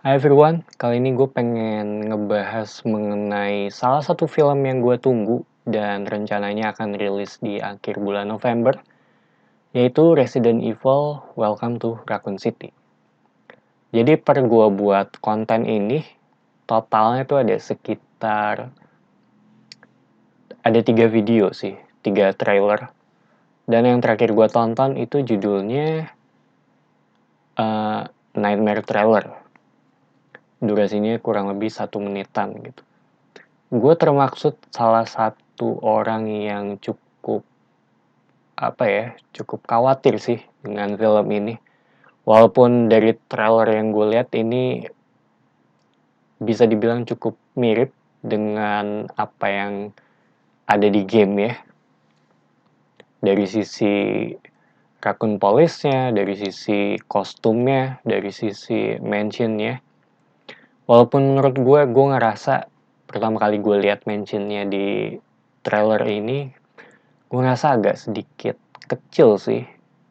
Hai everyone, kali ini gue pengen ngebahas mengenai salah satu film yang gue tunggu dan rencananya akan rilis di akhir bulan November, yaitu Resident Evil Welcome to Raccoon City. Jadi per gue buat konten ini, totalnya tuh ada sekitar, ada 3 video sih, 3 trailer. Dan yang terakhir gue tonton itu judulnya Nightmare Trailer. Durasinya kurang lebih 1 menitan gitu. Gue termaksud salah satu orang yang cukup khawatir sih dengan film ini. Walaupun dari trailer yang gue lihat ini bisa dibilang cukup mirip dengan apa yang ada di game ya. Dari sisi raccoon police-nya, dari sisi kostumnya, dari sisi mansion-nya. Walaupun menurut gue ngerasa pertama kali gue lihat mansion-nya di trailer ini, gue ngerasa agak sedikit kecil sih.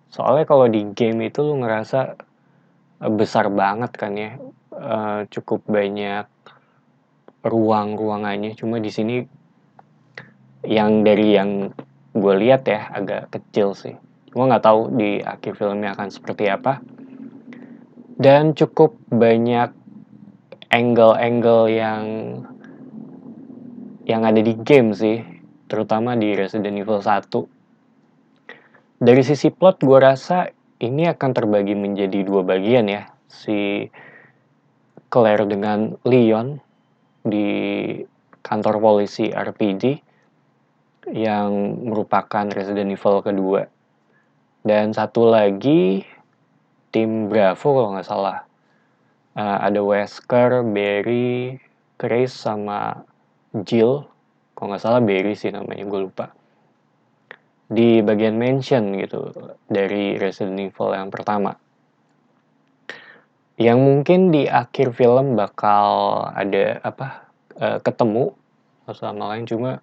Soalnya kalau di game itu lu ngerasa besar banget kan ya. Cukup banyak ruangannya. Cuma di sini dari yang gue lihat ya agak kecil sih. Gue nggak tahu di akhir filmnya akan seperti apa. Dan cukup banyak angle-angle yang ada di game sih, terutama di Resident Evil 1. Dari sisi plot gue rasa ini akan terbagi menjadi 2 bagian ya. Si Claire dengan Leon di kantor polisi RPD yang merupakan Resident Evil kedua. Dan satu lagi tim Bravo kalau nggak salah. Ada Wesker, Barry, Chris, sama Jill. Kalau nggak salah Barry sih namanya, gue lupa. Di bagian mansion gitu dari Resident Evil yang pertama. Yang mungkin di akhir film bakal ada ketemu sama lain, cuma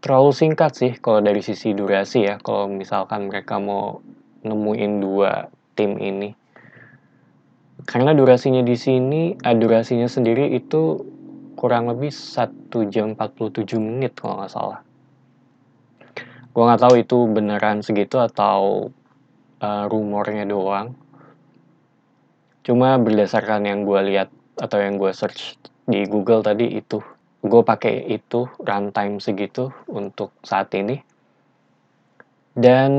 terlalu singkat sih kalau dari sisi durasi ya, kalau misalkan mereka mau nemuin 2 tim ini. Karena durasinya sendiri itu kurang lebih 1 jam 47 menit kalau nggak salah. Gue nggak tahu itu beneran segitu atau rumornya doang. Cuma berdasarkan yang gue lihat atau yang gue search di Google tadi, itu gue pakai itu runtime segitu untuk saat ini. Dan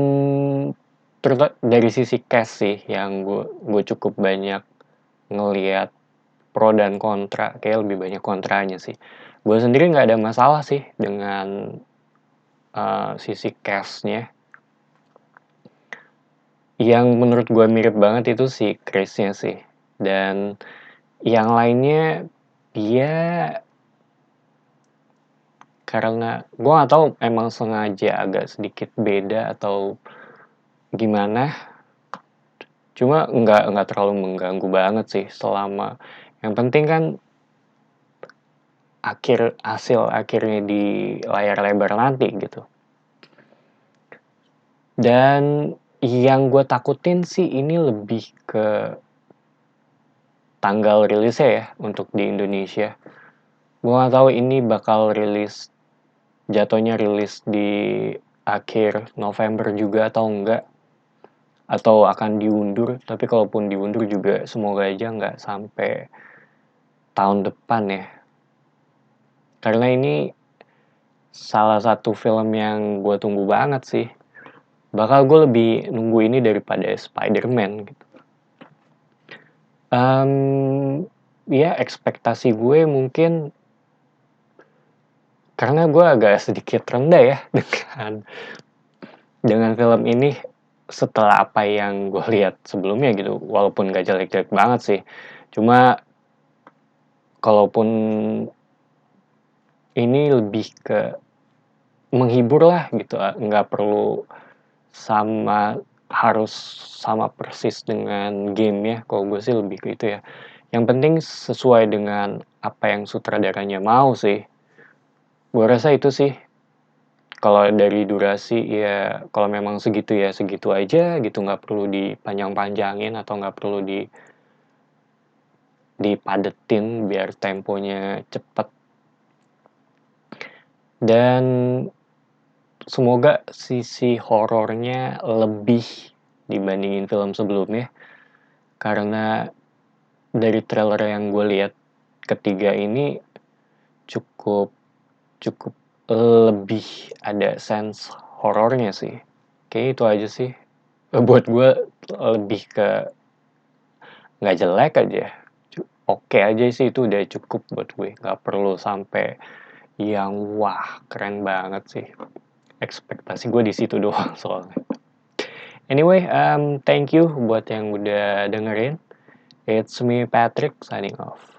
dari sisi cast sih yang gue cukup banyak ngelihat pro dan kontra, kayak lebih banyak kontranya sih. Gue sendiri nggak ada masalah sih dengan sisi castnya. Yang menurut gue mirip banget itu si Chris-nya sih. Dan yang lainnya dia karena gue nggak tahu emang sengaja agak sedikit beda atau gimana. Cuma nggak terlalu mengganggu banget sih selama yang penting kan hasil akhirnya di layar lebar nanti gitu. Dan yang gue takutin sih ini lebih ke tanggal rilisnya ya untuk di Indonesia. Gue nggak tahu ini bakal jatuhnya rilis di akhir November juga atau enggak, atau akan diundur. Tapi kalaupun diundur juga semoga aja nggak sampai tahun depan ya. Karena ini salah satu film yang gue tunggu banget sih. Bakal gue lebih nunggu ini daripada Spider-Man gitu. Ya ekspektasi gue mungkin karena gue agak sedikit rendah ya dengan film ini setelah apa yang gue lihat sebelumnya gitu. Walaupun gak jelek-jelek banget sih. Cuma kalaupun ini lebih ke menghibur lah gitu, nggak perlu harus sama persis dengan game ya. Kalau gue sih lebih ke itu ya. Yang penting sesuai dengan apa yang sutradaranya mau sih. Gue rasa itu sih Kalau dari durasi ya kalau memang segitu ya segitu aja gitu, nggak perlu dipanjang-panjangin atau nggak perlu dipadetin biar temponya cepet. Dan semoga sisi horornya lebih dibandingin film sebelumnya, karena dari trailer yang gue lihat ketiga ini cukup cukup lebih ada sense horornya sih. Kayaknya itu aja sih. Buat gue lebih ke nggak jelek aja. Oke aja sih, itu udah cukup buat gue. Nggak perlu sampai yang wah keren banget sih. Ekspektasi gue di situ doang soalnya. Anyway, thank you buat yang udah dengerin. It's me Patrick signing off.